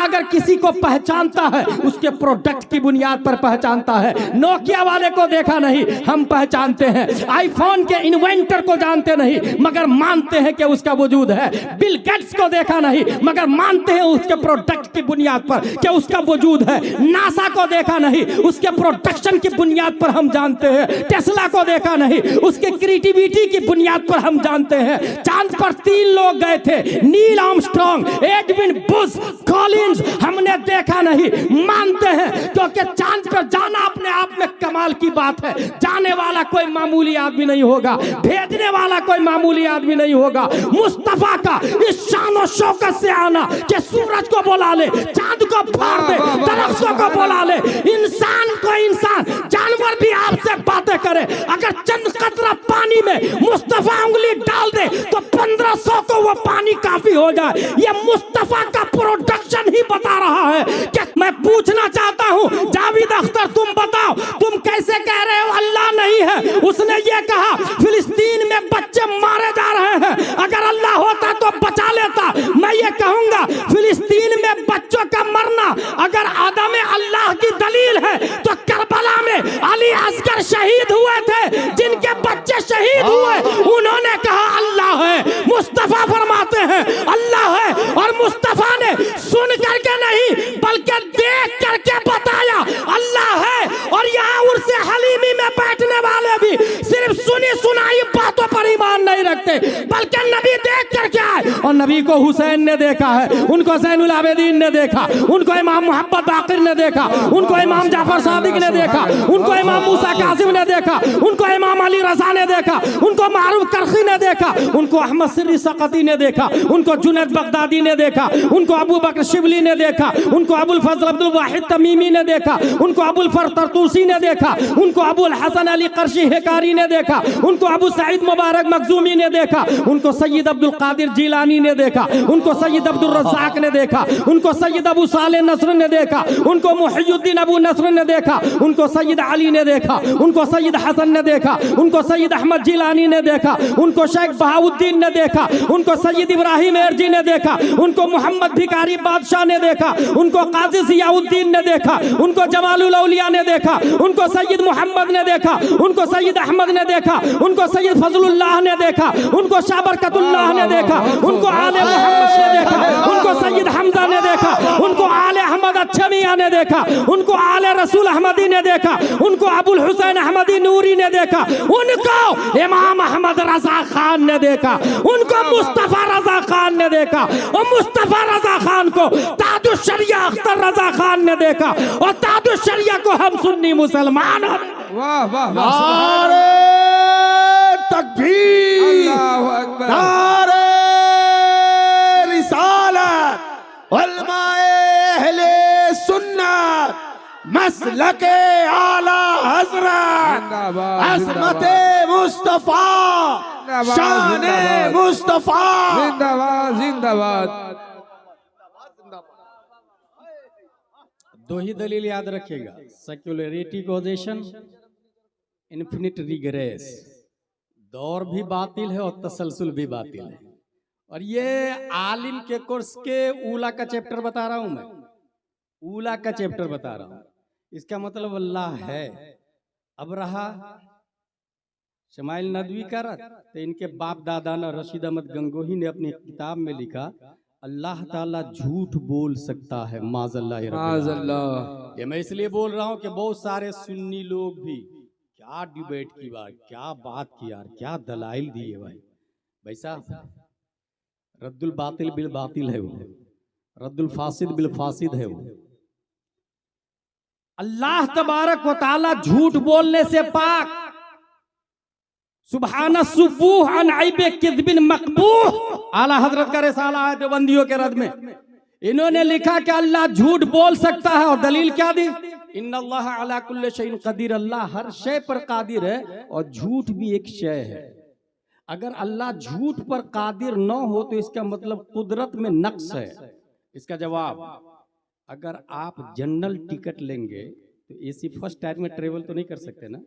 अगर किसी को पहचानता है उसके प्रोडक्ट की बुनियाद पर पहचानता है। नोकिया वाले को देखा नहीं, हम पहचानते हैं। आईफोन के इन्वेंटर को जानते नहीं मगर मानते हैं कि उसका वजूद है। बिल गेट्स को देखा नहीं मगर मानते हैं उसके प्रोडक्ट की बुनियाद पर कि उसका वजूद है। नासा को देखा नहीं, उसके प्रोडक्शन की बुनियाद पर हम जानते हैं। टेस्ला को देखा नहीं, उसके क्रिएटिविटी की बुनियाद पर हम जानते हैं। चांद पर 3 लोग गए थे, Neil Armstrong, Edwin Bush, Collins, हमने देखा नहीं, मानते हैं क्योंकि चांद पर जाना अपने आप में कमाल की बात है। जाने वाला कोई मामूली आदमी नहीं होगा, भेजने वाला कोई मामूली आदमी नहीं होगा। मुस्तफा का इस शान और शौकत से आना कि सूरज को बुला ले, चांद को फाड़ दे, दरख्तों को बुला ले, इंसान को इंसान, जानवर भी आपसे बातें करे। अगर चंद कतरा पानी में मुस्तफा उंगली डाल दे तो 1500 को वो पानी काफी हो जाए। ये मुस्तफा का प्रोडक्शन ही बता रहा है कि मैं पूछना चाहता हूं जावेद अख्तर, तुम बताओ, तुम कैसे कह रहे हो अल्लाह नहीं है? उसने ये कहा फिलिस्तीन में बच्चे मारे जा रहे हैं, अगर अल्लाह होता तो बचा लेता। मैं ये कहूंगा फिलिस्तीन में बच्चों का मरना अगर आदम अल्लाह की दलील है तो करबला में अली असगर शहीद हुए थे, जिनके बच्चे शहीद हुए, उन्होंने कहा अल्लाह है। मुस्तफा फरमाते हैं अल्लाह है, और मुस्तफा ने सुन करके नहीं बल्कि देख करके बताया अल्लाह है। और यहाँ उर्से हलीमी में बैठने वाले भी सिर्फ सुनी सुनाई बातों पर ईमान नहीं रखते बल्कि नबी देख करके आए। और नबी को हुसैन ने देखा है, उनको ज़ैनुल आबिदीन ने देखा, उनको इमाम मोहम्मद बाकिर ने देखा, उनको इमाम जाफर सादिक ने देखा, उनको इमाम मूसा कासिम ने देखा, उनको इमाम अली रज़ा ने देखा, उनको मारूफ करखी ने देखा, उनको अहमद सिर्री सकती ने देखा, उनको जुनैद बगदादी ने देखा, उनको अबू बकर शिबली ने देखा, उनको अबुल फजल अब्दुल वाहिद तमीमी ने देखा, उनको अबुल फर तरतूसी ने देखा, उनको अबुल हसन अली कर्शी हेकारी ने देखा, उनको अबू सईद मुबारक मखजूमी ने देखा, उनको सैयद अब्दुल कादिर जिलानी ने देखा, उनको सैयद अब्दुल रज़ाक ने देखा, उनको सैयद अबू साले नस्र ने देखा, उनको मुहियुद्दीन अबू नस्र ने देखा, उनको सैयद अली ने देखा, उनको सैयद हसन ने देखा, उनको सैयद अहमद जिलानी ने देखा, उनको शेख बहाउद्दीन ने देखा, उनको सैयद इब्राहिम एरजी ने देखा, उनको मोहम्मद भिकारी बादशाह ने देखा, उनको काजी जियाउद्दीन ने देखा, उनको जमालुल औलिया ने देखा, उनको सैयद मोहम्मद ने देखा, उनको सैयद अहमद ने देखा, उनको सैयद फजलुल्लाह ने देखा, उनको शाबरकतुल्लाह ने देखा, उनको आले मोहम्मद ने देखा, उनको सैयद हमजा ने देखा, उनको आले अहमद अच्छा मियां ने देखा, उनको आले रसूल अहमदी ने देखा, उनको अबुल हुसैन अहमदी नूरी ने देखा, उनको इमाम अहमद रजा खान ने देखा, उनको मुस्तफा रजा खान ने देखा, और मुस्तफा रजा खान को ताजुश शरिया अख्तर रजा खान ने देखा, और ताजुश शरिया को हम सुन्नी मुसलमान। वाह वाह वाह, नारे तकबीर, अल्लाहु अकबर, नारे रिसालत, उलमाए अहले सुन्नत, मसलके आला हजरत, जिंदाबाद, अज़मते मुस्तफा, जिंदाबाद, शान जिंदाबाद, मुस्तफा। जिंदाबाद जिंदाबाद। दो ही दलील याद रखिएगा, सेक्युलरिटी कोजेशन, इन्फिनिट रिग्रेस। दौर भी बातिल है और तसलसल भी बातिल है। और ये आलिम के कोर्स के ऊला का चैप्टर बता रहा हूं मैं, ऊला का चैप्टर बता रहा हूं। इसका मतलब अल्लाह है। अब रहा शमाइल नदवी का रत, तो इनके बाप दादा ना रशीद अहमद गंगोही ने अपनी किताब में लिखा अल्लाह ताला झूठ बोल सकता है, माज़ल्लाह। ये मैं इसलिए बोल रहा हूँ कि बहुत सारे सुन्नी लोग भी क्या डिबेट की बात, क्या बात की यार, क्या दलाइल दिए भाई। भाई साहब, रद्दुल बातिल बिल बातिल है वो, रद्दुल फासिद बिल फासिद है वो। अल्लाह तबारक व तआला झूठ बोलने से पाक, सुबहाना सुबूह अन ऐबे किज़बिन मकबूह। आला हजरत का रिसाला है देवबंदियों के रद में, इन्होंने लिखा कि अल्लाह झूठ बोल सकता है। और दलील क्या दी? इन्नल्लाह अला कुल्li शैइन कदीर, अल्लाह हर शय पर कादिर है और झूठ भी एक शय है। अगर अल्लाह झूठ पर कादिर न हो तो इसका मतलब कुदरत में नक्स है। इसका जवाब, अगर आप जनरल टिकट लेंगे तो एसी फर्स्ट टायर में ट्रेवल तो नहीं कर सकते ना।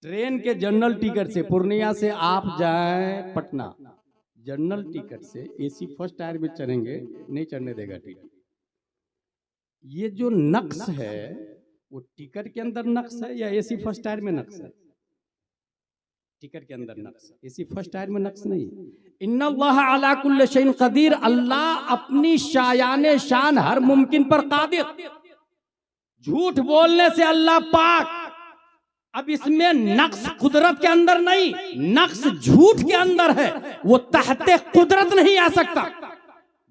ट्रेन के जनरल टिकट से पूर्णिया से आप जाएं पटना, जनरल टिकट से एसी फर्स्ट टायर में चढ़ेंगे, नहीं चढ़ने देगा टिकट। ये जो नक्श है वो टिकट के अंदर नक्श है या एसी फर्स्ट टायर में नक्श है? टिकट के अंदर नक्श, एसी फर्स्ट टायर में नक्श नहीं। इन्नल्लाह अला कुल्लि शैइन कदीर, अल्लाह अपनी शायाने शान हर मुमकिन पर कादिर। झूठ बोलने से अल्लाह पाक। अब इसमें नक्श कुदरत के अंदर नहीं, नक्श झूठ के अंदर है, वो तहते कुदरत नहीं आ सकता।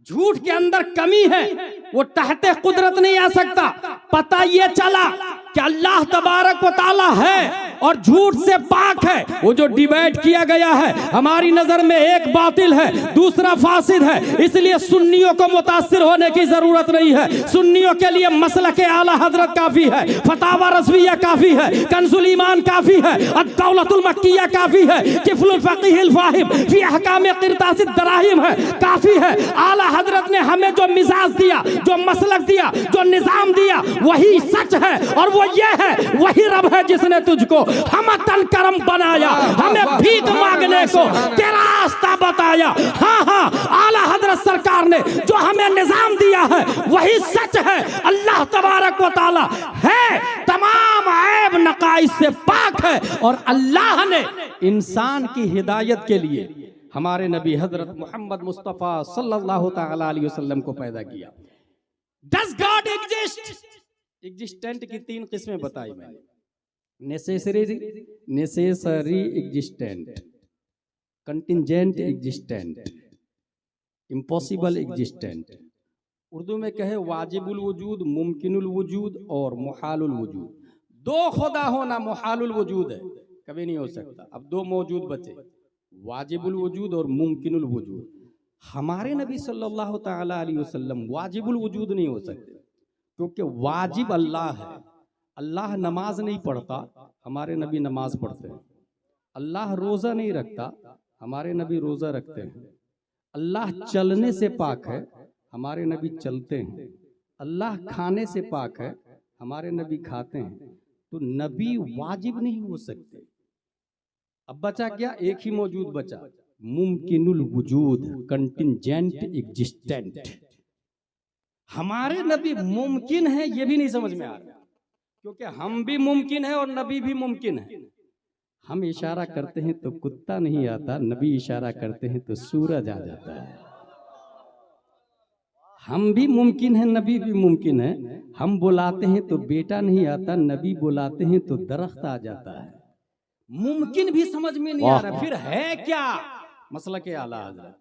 झूठ के अंदर कमी है, वो तहते कुदरत नहीं आ सकता। पता ये चला कि अल्लाह तबारक व तआला है और झूठ से पाक है। वो जो डिबेट किया गया है हमारी नजर में एक बातिल है, दूसरा फासिद है, इसलिए सुन्नियों को मुतासिर होने की जरूरत नहीं है। सुन्नियों के लिए मसलक आला हजरत काफी है, फतावा रज़विया काफी है, कंजुल ईमान काफी है, अद-दौलतुल मक्किया काफी है, किफ़लुल फ़क़ीहिल फ़ाहिम फ़ी अहकाम क़िरतासिद दराहिम है, काफी है। आला हजरत ने हमें जो मिजाज दिया, जो मसलक दिया, जो निजाम दिया, वही सच है और वो ये है, वही रब है जिसने तुझको हम तन करम बनाया, हमें भीख मांगने को तेरा रास्ता बताया। हाँ हाँ, आला हजरत सरकार ने जो हमें निजाम दिया है वही सच है। अल्लाह तबारक व तआला है, तमाम ऐब नकाइस से पाक है और अल्लाह ने इंसान की हिदायत के लिए हमारे नबी हजरत मोहम्मद मुस्तफ़ा सल्लल्लाहु तआला अलैहि वसल्लम को पैदा किया। Does God exist? एग्जिस्टेंट की 3 किस्में बताई मैंने। Necessary existent, contingent existent, impossible existent. Urdu में कहे वाजिबुल वजूद, मुमकिनुल वजूद और मुहालुल वजूद। 2 खुदा होना मुहालुल वजूद है, कभी नहीं हो सकता। अब 2 मौजूद बचे, वाजिबुल वजूद और मुमकिनुल वजूद। हमारे नबी सल्लल्लाहु तआला अलैहि वसल्लम वाजिबुल वजूद नहीं हो सकते, क्योंकि वाजिब अल्लाह है। अल्लाह नमाज नहीं पढ़ता, हमारे नबी नमाज पढ़ते हैं। अल्लाह रोज़ा नहीं रखता, हमारे नबी रोज़ा रखते हैं। अल्लाह चलने से पाक है, हमारे नबी चलते हैं। अल्लाह खाने से पाक है, हमारे नबी खाते हैं। तो नबी वाजिब नहीं हो सकते। अब बचा क्या? एक ही मौजूद बचा, मुमकिनुल वजूद, कंटिंजेंट एग्जिस्टेंट। हमारे नबी मुमकिन है, ये भी नहीं समझ में आ रहा, क्योंकि हम भी मुमकिन है और नबी भी मुमकिन है। हम इशारा करते हैं तो कुत्ता नहीं आता, नबी इशारा करते हैं तो सूरज आ जाता है। हम भी मुमकिन है, नबी भी मुमकिन है। हम बुलाते हैं तो बेटा नहीं आता, नबी बुलाते हैं तो दरख्त आ जाता है। मुमकिन भी समझ में नहीं आ रहा, फिर है क्या? मसलक आला हज़रत।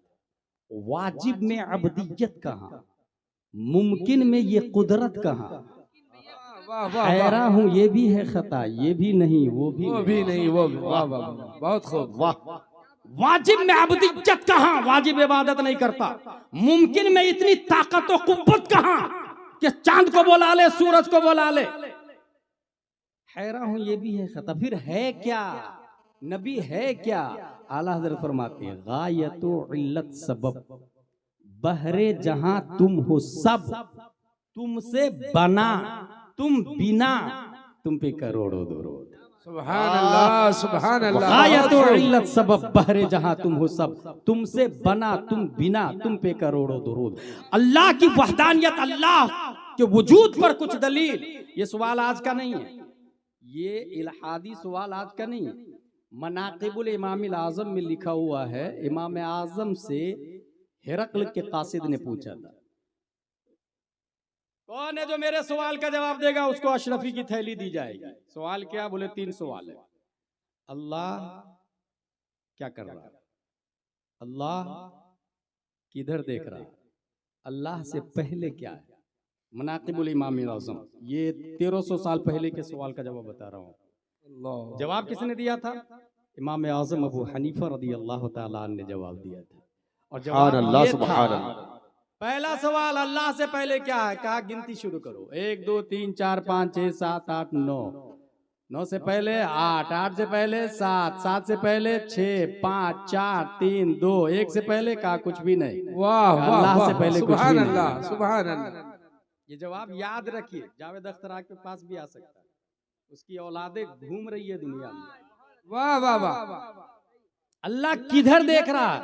वाजिब में अबदियत कहाँ, मुमकिन में ये कुदरत कहाँ? हैरा हूँ, ये भी है खता, ये भी नहीं, वो भी नहीं, वो भी। वाह वाह, बहुत खूब, वाह। वाजिब में अबदियत कहाँ? वाजिब इबादत नहीं करता। मुमकिन में इतनी ताकत और कुव्वत कहाँ कि चांद को बुला ले, सूरज को बुला ले। हैरा हूँ, ये भी है खता, फिर है क्या? नबी है क्या? आला हज़रत फरमाते हैं, गायतु इल्लत सबब, बहरे जहां तुम हो सब, तुमसे बना, तुम बिना, तुम पे करोड़ों दरूद। सुभान अल्लाह, सुभान अल्लाह। गायतु इल्लत सबब, बहरे जहां तुम हो सब, तुमसे बना, तुम बिना, तुम पे करोड़ों दरूद। अल्लाह की वहदानियत, अल्लाह के वजूद पर कुछ दलील। ये सवाल आज का नहीं है, ये इल्हादी सवाल आज का नहीं है। मनाक़िबुल इमामिल आज़म में लिखा हुआ है, इमाम आज़म से हिरक़ल के कासिद ने पूछा था, कौन है जो मेरे सवाल का जवाब देगा, उसको अशरफी की थैली दी जाएगी। सवाल क्या? बोले 3 सवाल है। अल्लाह क्या कर रहा है, अल्लाह किधर देख रहा है, अल्लाह से पहले क्या है। मनाक़िबुल इमामिल आज़म, ये 1300 साल पहले के सवाल का जवाब बता रहा हूँ। जवाब किसने दिया था? इमाम आज़म अबू हनीफा रज़ी अल्लाह तआला अन्हु ने जवाब दिया था। और जवाब अल्लाह, ये सुभान था, अल्लाह। पहला सवाल, अल्लाह से पहले क्या है? कहा गिनती शुरू करो, 1 2 3 4 5 6 7 8 9, 9 से पहले 8, 8 से पहले 7, 7 से पहले 6, 5 4 3 2, 1 से पहले कहा कुछ भी नहीं। वाह वाह, अल्लाह से पहले कुछ भी सुभान नहीं। अल्लाह, सुभान अल्लाह। ये जवाब याद रखिए, जावेद अख्तर के पास भी आ सकता है, उसकी औलादे घूम रही है दुनिया में। वाह वाह वाह। अल्लाह किधर देख रहा है?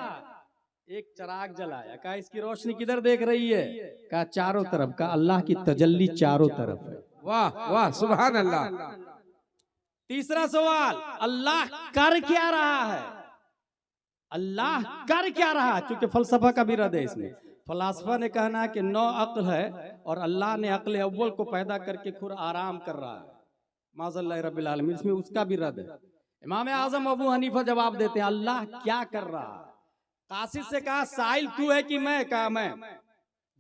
एक चिराग जलाया, कहा इसकी रोशनी किधर देख रही है? कहा चारों तरफ। का अल्लाह की तजल्ली चारों तरफ है। वाह वाह सुभान अल्लाह। तीसरा सवाल, अल्लाह कर क्या रहा है? अल्लाह कर क्या रहा है? क्योंकि फलसफा का भी रद्द है इसमें। फलासफा ने कहना है कि 9 अक्ल है और अल्लाह ने अक्ल अव्वल को पैदा करके खुद आराम कर रहा है, माज़ल्लाह रब्बिल आलमीन। इसमें उसका भी रद्द है। इमाम आजम अबू हनीफा जवाब देते हैं अल्लाह क्या कर रहा है। कासिद से कहा साइल तू है कि मैं? कहा मैं।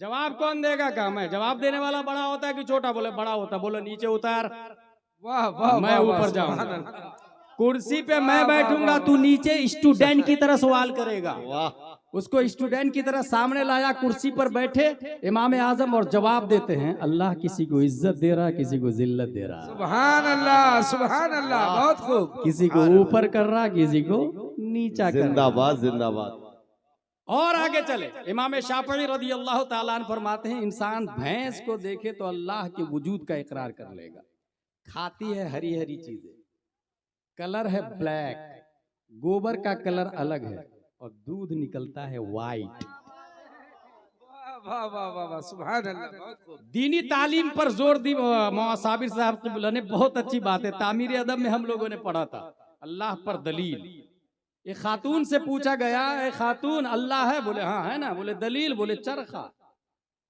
जवाब कौन देगा? कहा मैं। जवाब देने वाला बड़ा होता है कि छोटा? बोले बड़ा होता। बोलो नीचे उतार, वाह वाह मैं ऊपर जाऊंगा। कुर्सी पे मैं बैठूंगा, तू नीचे स्टूडेंट की तरह सवाल करेगा। उसको स्टूडेंट की तरह सामने लाया, कुर्सी पर बैठे इमाम आजम और जवाब देते हैं अल्लाह किसी को इज्जत दे रहा, किसी को जिल्लत दे रहा, सुभान अल्लाह सुभान अल्लाह। बहुत खूब। किसी को ऊपर कर रहा, किसी को नीचा कर रहा। जिंदाबाद जिंदाबाद। और आगे चले, इमाम शाफी रज़ी अल्लाह ताला अन्हु फरमाते हैं इंसान भैंस को देखे तो अल्लाह के वजूद का इकरार कर लेगा। खाती है हरी हरी चीजें, कलर है ब्लैक, गोबर का कलर अलग है और दूध निकलता है वाइट। वाह वाह वाह वाह सुभान अल्लाह। बहुत खूब। दीनी तालीम पर जोर दी मौलाना साबिर साहब क़िबला ने। बहुत अच्छी बात है, तामीर अदब में हम लोगों ने पढ़ा था अल्लाह पर दलील। एक खातून से पूछा गया, ए खातून अल्लाह है? बोले हाँ है ना। बोले दलील? बोले चरखा।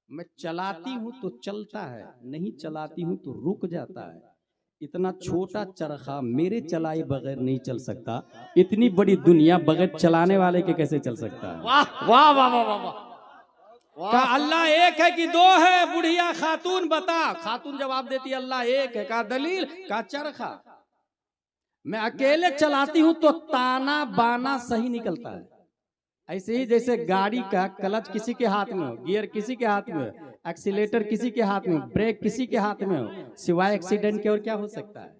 मैं चलाती हूँ तो चलता है, नहीं चलाती हूँ तो रुक जाता है। इतना छोटा चरखा मेरे चलाए बगैर नहीं चल सकता, इतनी बड़ी दुनिया बगैर चलाने वाले के कैसे चल सकता है? वाह वाह वाह वाह वाह वाह। कहा अल्लाह एक है कि दो है? बुढ़िया खातून बता। खातून जवाब देती अल्लाह एक है। कहा दलील? कहा चरखा। मैं अकेले चलाती हूं तो ताना बाना सही निकलता है। ऐसे ही जैसे गाड़ी का क्लच किसी के हाथ में हो, गियर किसी के हाथ में हो, एक्सीलेटर किसी के हाथ में हो, ब्रेक किसी के हाथ में हो, सिवाय एक्सीडेंट के और क्या हो सकता है?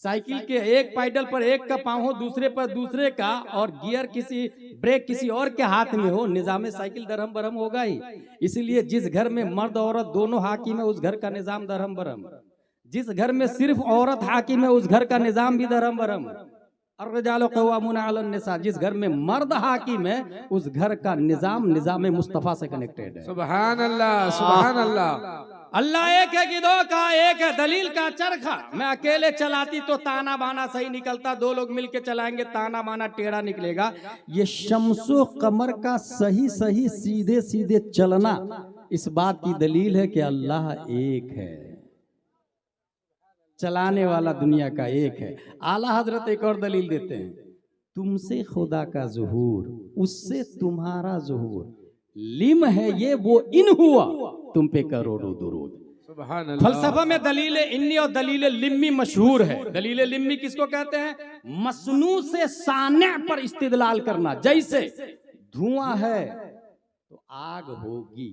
साइकिल के एक पैडल पर एक का पांव हो, दूसरे पर दूसरे का, और गियर किसी, ब्रेक किसी और के हाथ में हो, निजाम साइकिल दरहम बरहम होगा ही। इसलिए जिस घर में मर्द औरत दोनों हाकिम है उस घर का निजाम दरहम बरहम। जिस घर में सिर्फ औरत हाकिम है उस घर का निजाम भी दरहम बरहम। अर्रिजालु क़व्वामूना अलन निसा, जिस घर में मर्द हाकिम है उस घर का निजाम मुस्तफा से कनेक्टेड है। सुभान अल्लाह सुभान अल्लाह। अल्लाह एक है कि दो? का एक है। दलील? का चरखा। मैं अकेले चलाती तो ताना बाना सही निकलता, दो लोग मिलके चलाएंगे ताना बाना टेढ़ा निकलेगा। ये शम्सो कमर का सही सही सीधे सीधे चलना इस बात की दलील है कि अल्लाह एक है, चलाने वाला दुनिया का एक है। आला हजरत एक और दलील देते हैं, तुमसे खुदा का ज़ुहूर, उससे तुम्हारा ज़ुहूर, लिम है ये वो इन हुआ, तुम पे करोड़ों दुरूद। सुभान अल्लाह। फलसफा में दलील इन्नी और दलील लिम्मी मशहूर है। दलील लिम्मी किसको कहते हैं? मसनू से साने पर इस्तिदलाल करना। जैसे धुआं है तो आग होगी,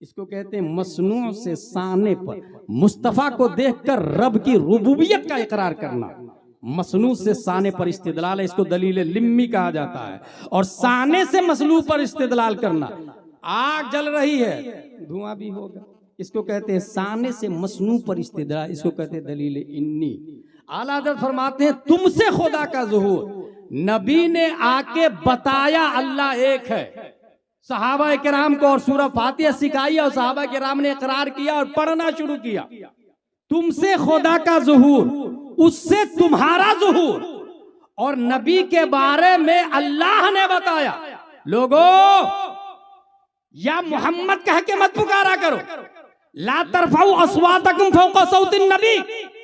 इसको कहते हैं मसनू से साने पर। मुस्तफा को देखकर रब की रुबूबियत का इकरार करना मसनू से साने पर इस्तिदलाल है, इसको दलील लिम्मी कहा जाता है। और साने से मसनू पर इस्तिदलाल करना, आग जल रही है धुआं भी होगा, इसको कहते हैं साने से मसनू पर इस्तिदलाल, इसको कहते हैं दलील इन्नी। आला हज़रत फरमाते हैं तुमसे खुदा का ज़ुहूर, नबी ने आके बताया अल्लाह एक है, सहाबा किराम को और सूरह फातिहा सिखाई और सहाबा किराम ने इकरार किया और पढ़ना शुरू किया। तुमसे खुदा का ज़ुहूर, उससे तुम्हारा ज़ुहूर, और नबी के बारे में अल्लाह ने बताया लोगों या मोहम्मद कह के मत पुकारा करो, ला तरफाउ अस्वातकुम फौका सौतिन नबी,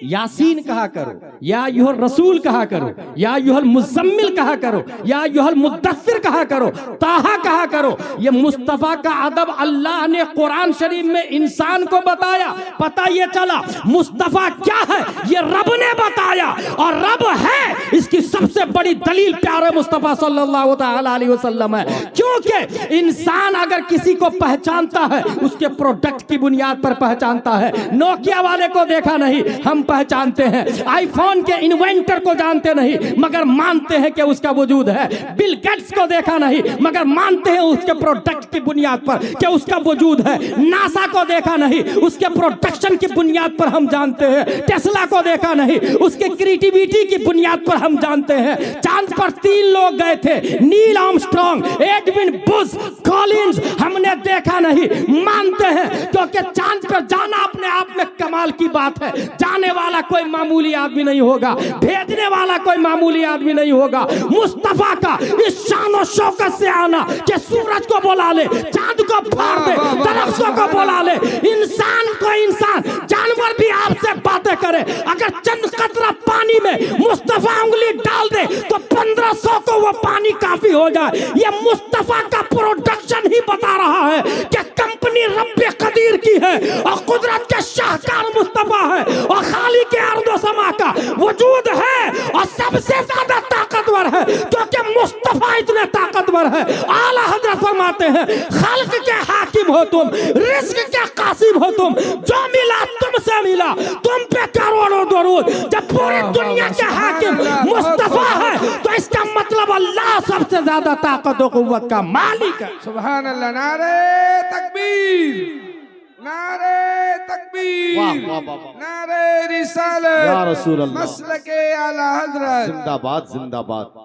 यासीन कहा करो, या अय्युहर रसूल कहा करो, या अय्युहल मुज़म्मिल कहा करो, या अय्युहल मुद्दस्सिर कहा करो, ताहा कहा करो। ये मुस्तफा का अदब अल्लाह ने कुरान शरीफ में इंसान को बताया। पता ये चला मुस्तफा क्या है ये रब ने बताया, और रब है इसकी सबसे बड़ी दलील प्यारे मुस्तफा सल्लल्लाहु तआला अलैहि वसल्लम है। क्योंकि इंसान अगर किसी को पहचानता है उसके प्रोडक्ट की बुनियाद पर पहचानता है। नोकिया वाले को देखा नहीं, हम पहचानते हैं। आईफोन के इन्वेंटर को जानते नहीं मगर मानते हैं कि उसका वजूद है। बिल गेट्स को देखा नहीं मगर मानते हैं उसके प्रोडक्ट की बुनियाद पर कि उसका वजूद है। नासा को देखा नहीं उसके प्रोडक्शन की बुनियाद पर हम जानते हैं। टेस्ला को देखा नहीं उसके क्रिएटिविटी की बुनियाद पर हम जानते हैं। चांद पर 3 लोग गए थे, Neil Armstrong, Edwin Bush, Collins. हमने देखा नहीं, मानते हैं क्योंकि चांद पर जाना अपने आप में कमाल की बात है। जाने वाला कोई मामूली आदमी नहीं होगा, भेजने वाला कोई मामूली आदमी नहीं होगा। मुस्तफा का इस शान और शौकत से आना कि सूरज को बुला ले, चांद को फाड़ दे, दरख्तों को बुला ले, इंसान को इंसान, जानवर भी आपसे बातें करे। अगर चंद कतरा पानी में मुस्तफा उंगली डाल दे तो 1500 को वो पानी काफी हो जाए। ये मुस्तफा का प्रोडक्शन ही बता रहा है कि कंपनी रब्बे कदीर की है और कुदरत के शाहकार मुस्तफा है और खाली के अर्दो समा का वजूद है और सबसे ज्यादा ताकतवर है क्योंकि मुस्तफा इतने ताकतवर है। आला हजरत फरमाते हैं खल्क के हाकिम हो तुम, रिस्क के कासिम हो तुम, जो मिला तुमसे मिला, तुम पे करोड़ों दरूद। जब पूरी दुनिया के हाकिम मुस्तफा है तो इसका मतलब अल्लाह सबसे ज्यादा ताकत और कुव्वत का मालिक है। सुभान अल्लाह। नारे तकबीर, नारे तकबीर, वाह वाह वाह वाह। नारे रिसालत, या रसूल अल्लाह। मसलके आला हजरत। जिंदाबाद जिंदाबाद।